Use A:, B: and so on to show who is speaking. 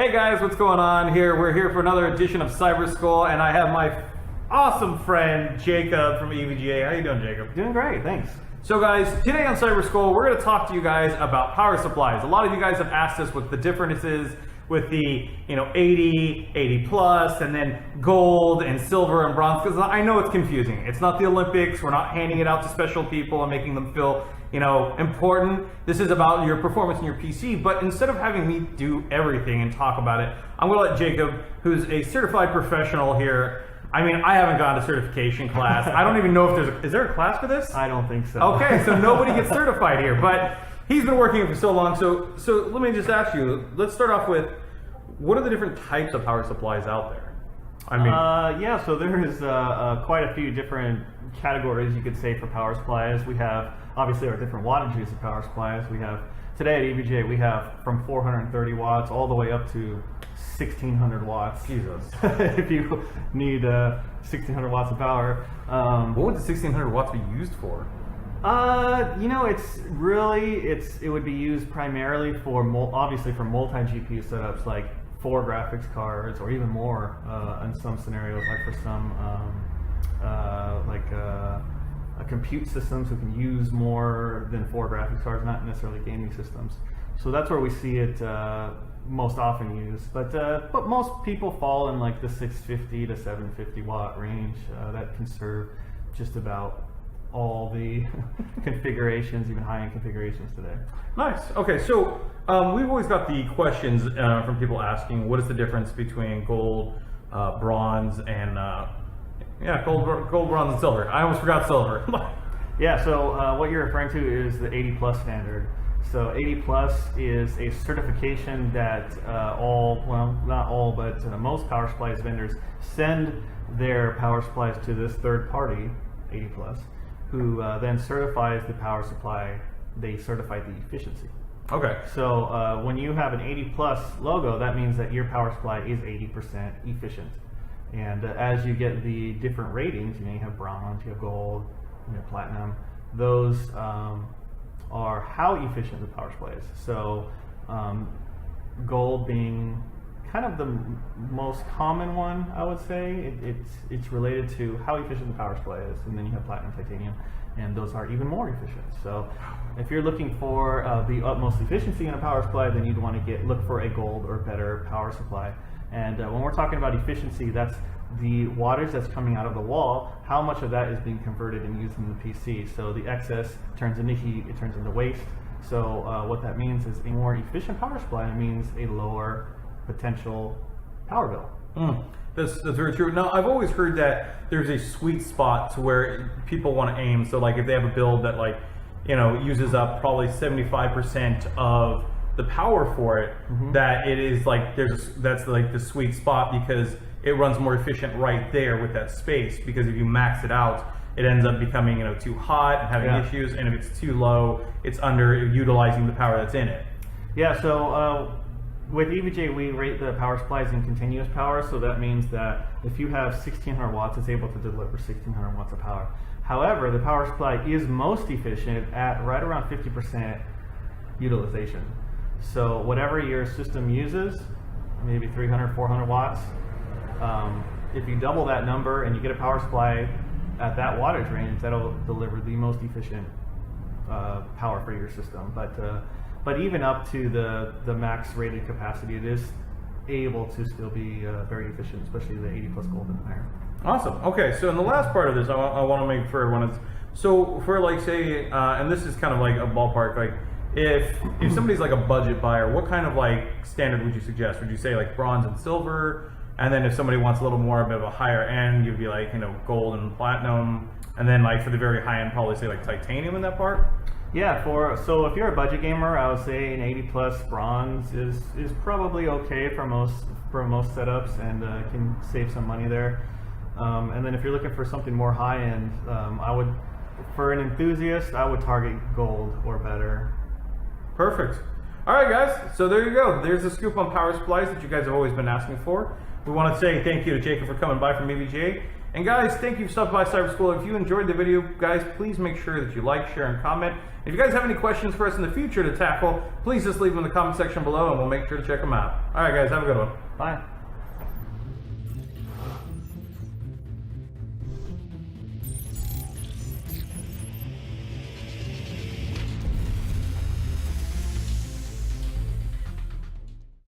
A: Hey guys, what's going on here? We're here for another edition of Syber Skool, and I have my awesome friend Jacob from EVGA. How you doing, Jacob?
B: Doing great, thanks.
A: So guys, today on Syber Skool, we're going to talk to you guys about power supplies. A lot of you guys have asked us what the differences with the 80, 80 plus, and then gold and silver and bronze, because I know it's confusing. It's not the Olympics. We're not handing it out to special people and making them feel important. This is about your performance in your PC, but instead of having me do everything and talk about it, I'm going to let Jacob, who's a certified professional here. I mean, I haven't gone to certification class. I don't even know if is there a class for this?
B: I don't think so.
A: Okay, so nobody gets certified here, but he's been working for so long. So let me just ask you, let's start off with, what are the different types of power supplies out there?
B: Yeah, so there is quite a few different categories, you could say, for power supplies. We have, obviously, our different wattages of power supplies. We have, today at EVGA, we have from 430 watts all the way up to 1600 watts.
A: Jesus.
B: If you need 1600 watts of power.
A: What would the 1600 watts be used for?
B: It would be used primarily for, obviously, for multi-GPU setups like 4 graphics cards, or even more in some scenarios, like for some compute systems who can use more than 4 graphics cards, not necessarily gaming systems. So that's where we see it most often used. But most people fall in like the 650 to 750 watt range. That can serve just about all the configurations, even high-end configurations today. Nice.
A: Okay, so we've always got the questions from people asking, what is the difference between gold, bronze, and gold, bronze, and silver? I almost forgot silver.
B: Yeah. So what you're referring to is the 80 plus standard. So 80 plus is a certification that not all, but most power supplies vendors send their power supplies to this third party, 80 plus, who then certifies the power supply. They certify the efficiency.
A: Okay.
B: So when you have an 80 plus logo, that means that your power supply is 80% efficient. And as you get the different ratings, you have bronze, you have gold, you have platinum. Those are how efficient the power supply is. So gold being kind of the most common one, I would say. It's related to how efficient the power supply is, and then you have platinum, titanium, and those are even more efficient. So if you're looking for the utmost efficiency in a power supply, then you'd want to look for a gold or better power supply. And when we're talking about efficiency, that's the wattage that's coming out of the wall, how much of that is being converted and used in the PC. So the excess turns into heat, it turns into waste. So what that means is a more efficient power supply means a lower potential power bill.
A: That's very true. Now, I've always heard that there's a sweet spot to where people want to aim. So like if they have a build that uses up probably 75% of the power for it, that it is like that's like the sweet spot, because it runs more efficient right there with that space. Because if you max it out, it ends up becoming too hot and having issues, and if it's too low, it's underutilizing the power that's in it.
B: Yeah. So with EVGA, we rate the power supplies in continuous power. So that means that if you have 1600 watts, it's able to deliver 1600 watts of power. However, the power supply is most efficient at right around 50% utilization. So whatever your system uses, maybe 300, 400 watts, if you double that number and you get a power supply at that wattage range, that'll deliver the most efficient power for your system. But even up to the max rated capacity, it is able to still be very efficient, especially the 80 plus gold and higher.
A: Awesome. Okay, so in the last part of this, I want to make for everyone is, so for like say, and this is kind of like a ballpark, like if somebody's like a budget buyer, what kind of like standard would you suggest? Would you say like bronze and silver? And then if somebody wants a little more of a higher end, you'd be like, gold and platinum. And then like for the very high end, probably say like titanium in that part?
B: Yeah, so if you're a budget gamer, I would say an 80 plus bronze is probably okay for most setups, and can save some money there. And then if you're looking for something more high end, for an enthusiast, I would target gold or better.
A: Perfect. All right, guys. So there you go. There's a scoop on power supplies that you guys have always been asking for. We want to say thank you to Jacob for coming by from EVGA. And guys, thank you for stopping by Syber Skool. If you enjoyed the video, guys, please make sure that you like, share, and comment. If you guys have any questions for us in the future to tackle, please just leave them in the comment section below and we'll make sure to check them out. All right, guys, have a good one.
B: Bye.